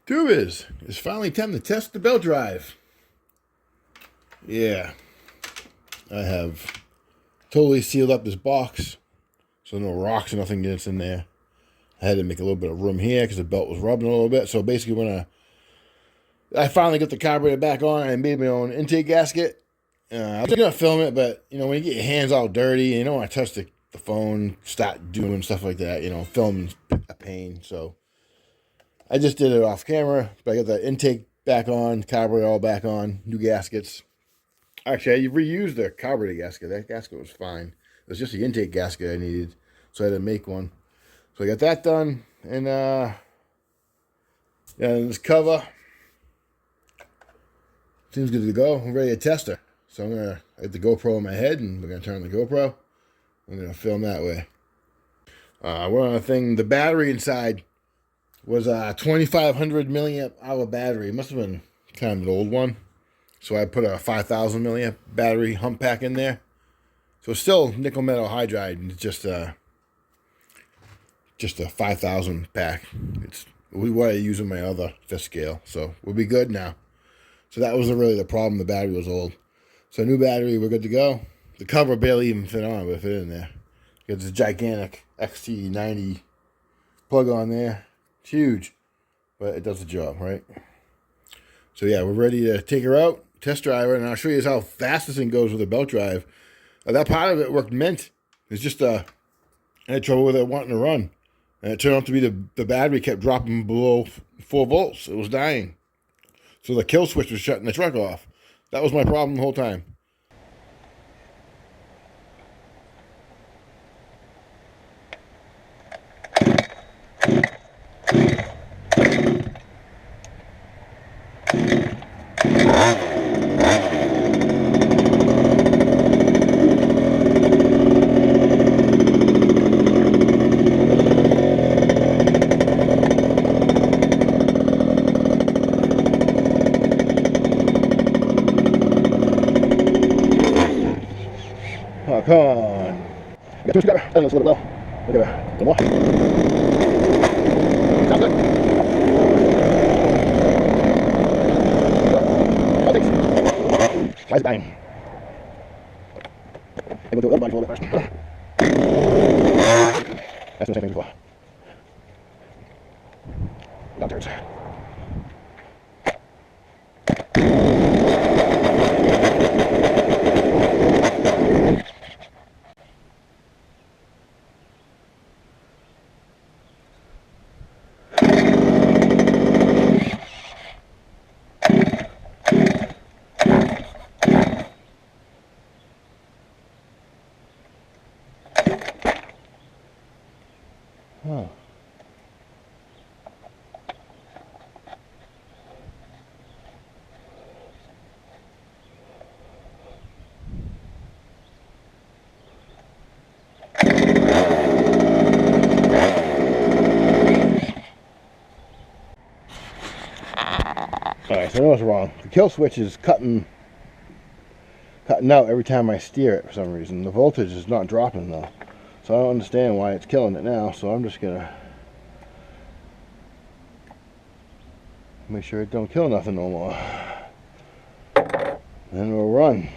Tubers, it's finally time to test the belt drive. Yeah, I have totally sealed up this box so no rocks or nothing gets in there. I had to make a little bit of room here because the belt was rubbing a little bit. So basically when I finally got the carburetor back on, I made my own intake gasket. I was going to film it, but when you get your hands all dirty and you don't want to touch the phone, start doing stuff like that, filming's a pain. So I just did it off camera, but I got the intake back on, carburetor all back on, new gaskets. Actually, I reused the carburetor gasket. That gasket was fine. It was just the intake gasket I needed, so I had to make one. So I got that done, and this cover seems good to go. I'm ready to test her. So I have the GoPro in my head, and we're gonna turn on the GoPro. I'm gonna film that way. One other thing, the battery inside was a 2,500 milliamp hour battery. It must have been kind of an old one. So I put a 5,000 milliamp battery hump pack in there. So it's still nickel metal hydride. It's just a 5,000 pack. It's what I use in my other fifth scale. So we'll be good now. So that was really the problem. The battery was old. So new battery, we're good to go. The cover barely even fit on, but it fit in there. Got this gigantic XT90 plug on there. It's huge, but it does the job, right? So yeah, we're ready to take her out, test drive her, and I'll show you how fast this thing goes with a belt drive. That part of it worked mint. It's just I had trouble with it wanting to run. And it turned out to be the battery kept dropping below 4 volts. It was dying. So the kill switch was shutting the truck off. That was my problem the whole time. Oh, come on. Got two scrubber. That looks a little low. Look at that. A little more. Sounds good. Oh, thanks. Why is it dying? Hey, we'll do a little body fold first. That's the same thing before. Down turns. Oh. Alright, so I know what's wrong. The kill switch is cutting out every time I steer it for some reason. The voltage is not dropping though. So I don't understand why it's killing it now, so I'm just gonna make sure it don't kill nothing no more. Then we'll run.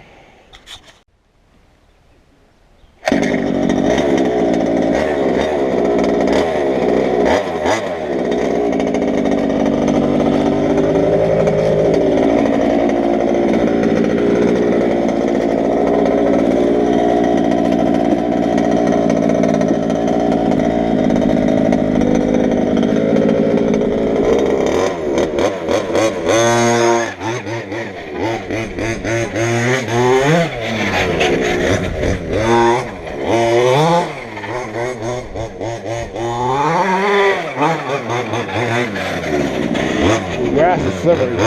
Grass is slippery.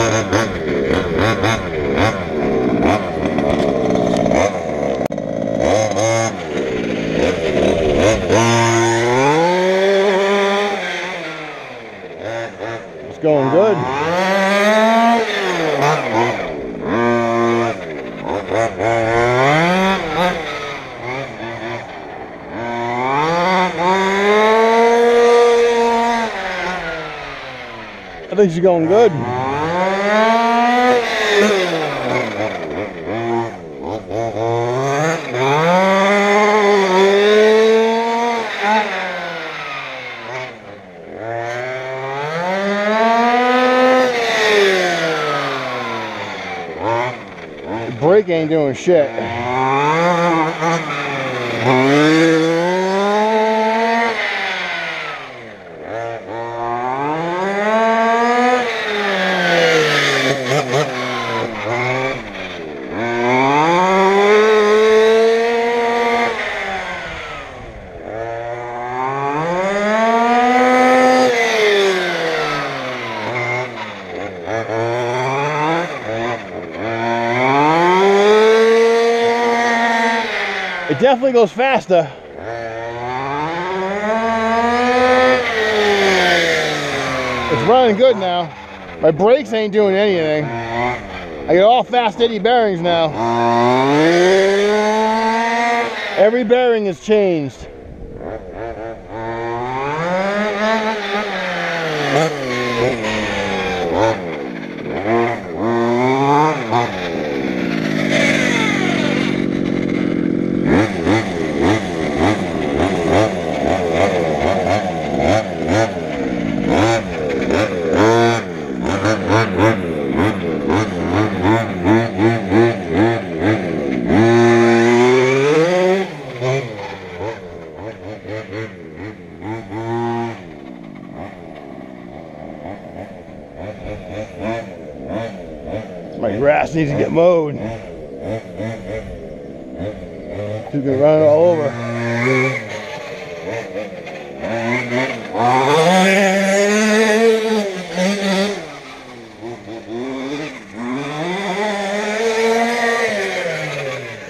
It's going good. I think she's going good. The brake ain't doing shit. It definitely goes faster. It's running good now. My brakes ain't doing anything. I got all fast eddy bearings now. Every bearing is changed. My grass needs to get mowed. She's gonna run it all over.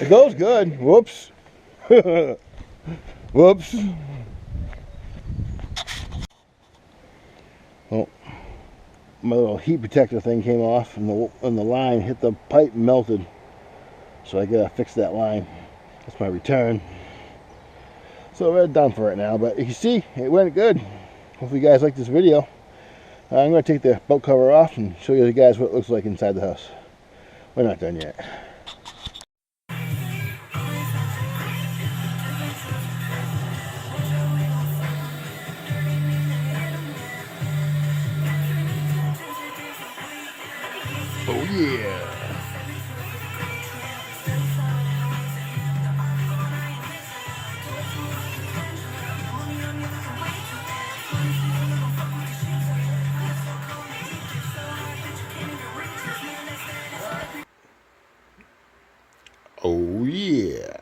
It goes good. Whoops. Whoops. Oh, my little heat protector thing came off, and the line hit the pipe and melted. So I gotta fix that line. That's my return. So we're done for it now, but you can see it went good. Hopefully you guys like this video. I'm gonna take the boat cover off and show you guys what it looks like inside the house. We're not done yet. Oh yeah. Oh yeah.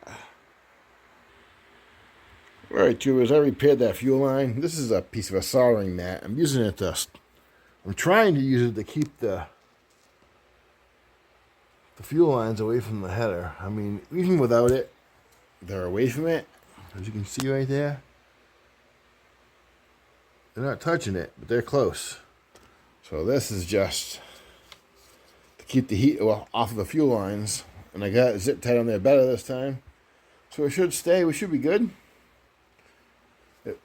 Alright, tubers, I repaired that fuel line. This is a piece of a soldering mat. I'm using it to, I'm trying to use it to keep the fuel lines away from the header. I mean, even without it, they're away from it. As you can see right there. They're not touching it, but they're close. So this is just to keep the heat off of the fuel lines. And I got it zip tied on there better this time. So it should stay. We should be good.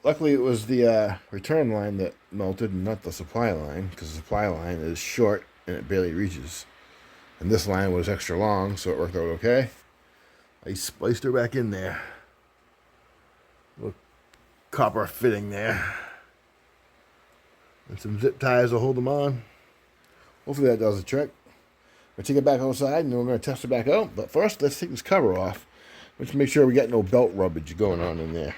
Luckily, it was the return line that melted and not the supply line, because the supply line is short and it barely reaches. And this line was extra long, so it worked out okay. I spliced her back in there. Little copper fitting there. And some zip ties to hold them on. Hopefully that does the trick. We'll take it back outside and then we're going to test it back out. But first, let's take this cover off. Let's make sure we got no belt rubbage going on in there.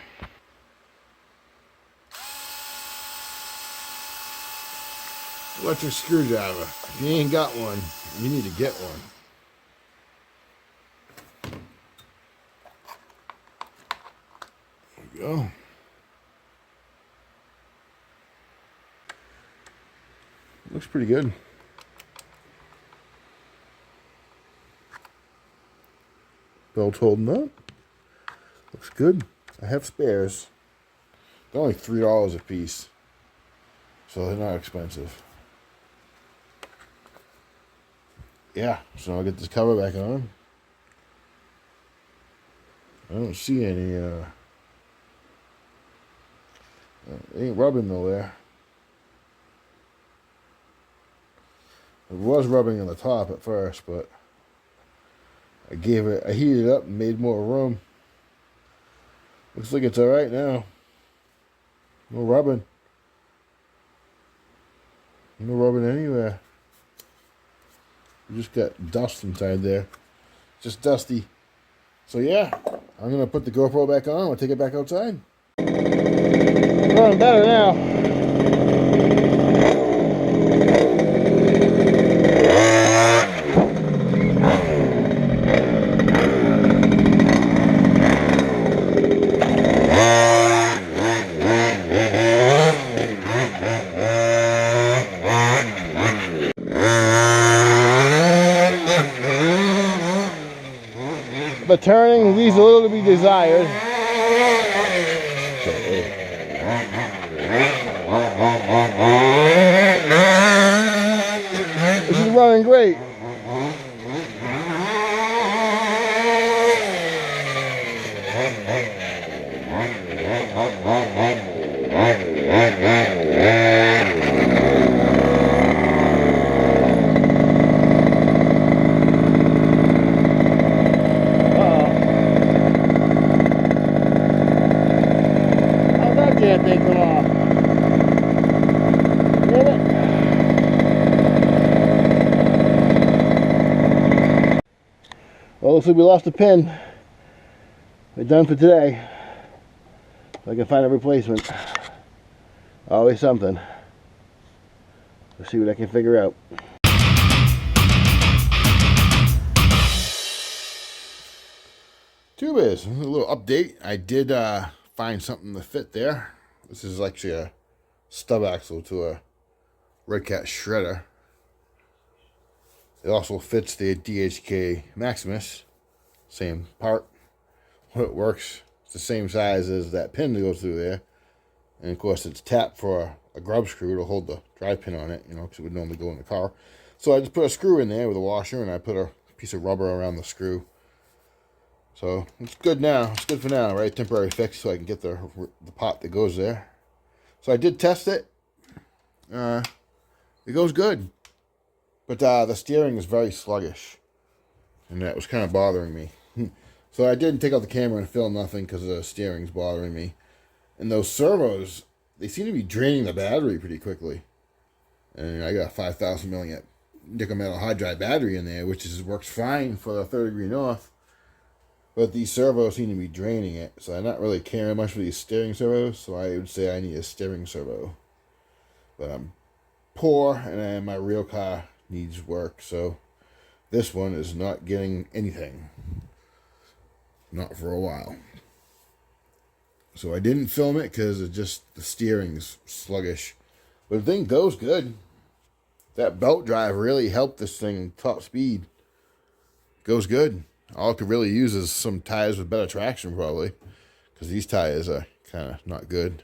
Electric screwdriver. If you ain't got one, you need to get one. There we go. Looks pretty good. Belt's holding up. Looks good. I have spares. They're only $3 a piece, so they're not expensive. Yeah, so I'll get this cover back on. I don't see any, it ain't rubbing nowhere. It was rubbing on the top at first, but I heated it up and made more room. Looks like it's alright now. No rubbing. No rubbing anywhere. We just got dust inside there. Just dusty. So yeah, I'm going to put the GoPro back on. We'll take it back outside. Running better now. The turning leaves a little to be desired. This is running great. That thing come off. Get it? Well, looks like we lost a pin. We're done for today. If I can find a replacement. Always something. Let's see what I can figure out. Tubers, a little update. I did find something to fit there. This is actually a stub axle to a redcat shredder. It also fits the DHK Maximus, same part. It works. It's the same size as that pin that goes through there, and of course it's tapped for a grub screw to hold the drive pin on it, you know, because it would normally go in the car. So I just put a screw in there with a washer, and I put a piece of rubber around the screw. So it's good now. It's good for now, right? Temporary fix, so I can get the pot that goes there. So I did test it. It goes good, but the steering is very sluggish, and that was kind of bothering me. So I didn't take out the camera and film nothing because the steering's bothering me. And those servos, they seem to be draining the battery pretty quickly. And I got a 5,000 milliamp nickel metal hydride battery in there, which works fine for the 3rd degree north. But these servos seem to be draining it, so I'm not really caring much for these steering servos, so I would say I need a steering servo. But I'm poor, and my real car needs work, so this one is not getting anything. Not for a while. So I didn't film it because the steering's sluggish. But the thing goes good. That belt drive really helped this thing top speed. Goes good. All I could really use is some tires with better traction, probably, because these tires are kind of not good.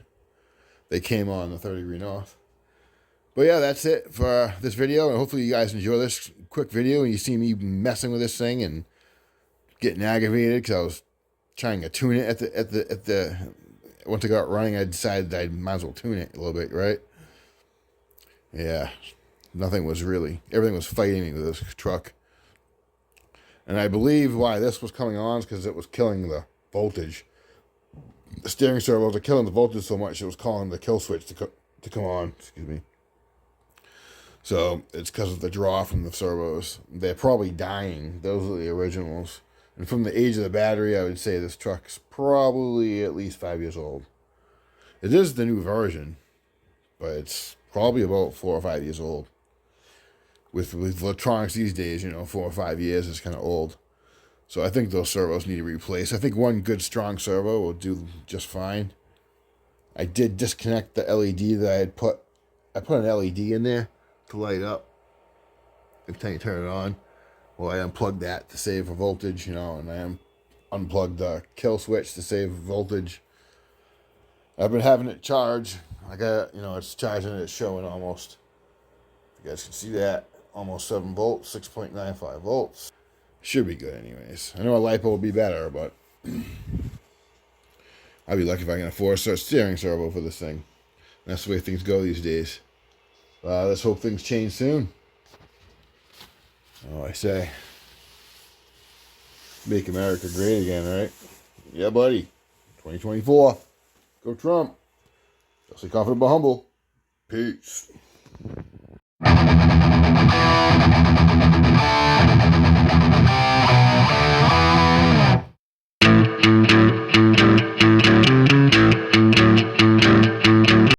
They came on the 3rd degree north. But yeah, that's it for this video, and hopefully you guys enjoy this quick video and you see me messing with this thing and getting aggravated because I was trying to tune it at the once I got running, I decided I might as well tune it a little bit, right? Yeah, everything was fighting me with this truck. And I believe why this was coming on is because it was killing the voltage. The steering servos are killing the voltage so much it was calling the kill switch to come on. Excuse me. So it's because of the draw from the servos. They're probably dying. Those are the originals. And from the age of the battery, I would say this truck's probably at least 5 years old. It is the new version, but it's probably about 4 or 5 years old. With electronics these days, 4 or 5 years is kind of old. So I think those servos need to be replaced. I think one good strong servo will do just fine. I did disconnect the LED that I had put. I put an LED in there to light up every time you turn it on. Well, I unplugged that to save a voltage, and I unplugged the kill switch to save voltage. I've been having it charge. I got, it's charging. It's showing almost. You guys can see that. Almost 7 volts, 6.95 volts. Should be good anyways. I know a LiPo will be better, but I'd be lucky if I can afford a steering servo for this thing. That's the way things go these days. Let's hope things change soon. Oh, I say, make America great again, right? Yeah, buddy. 2024. Go Trump. Justly confident but humble. Peace.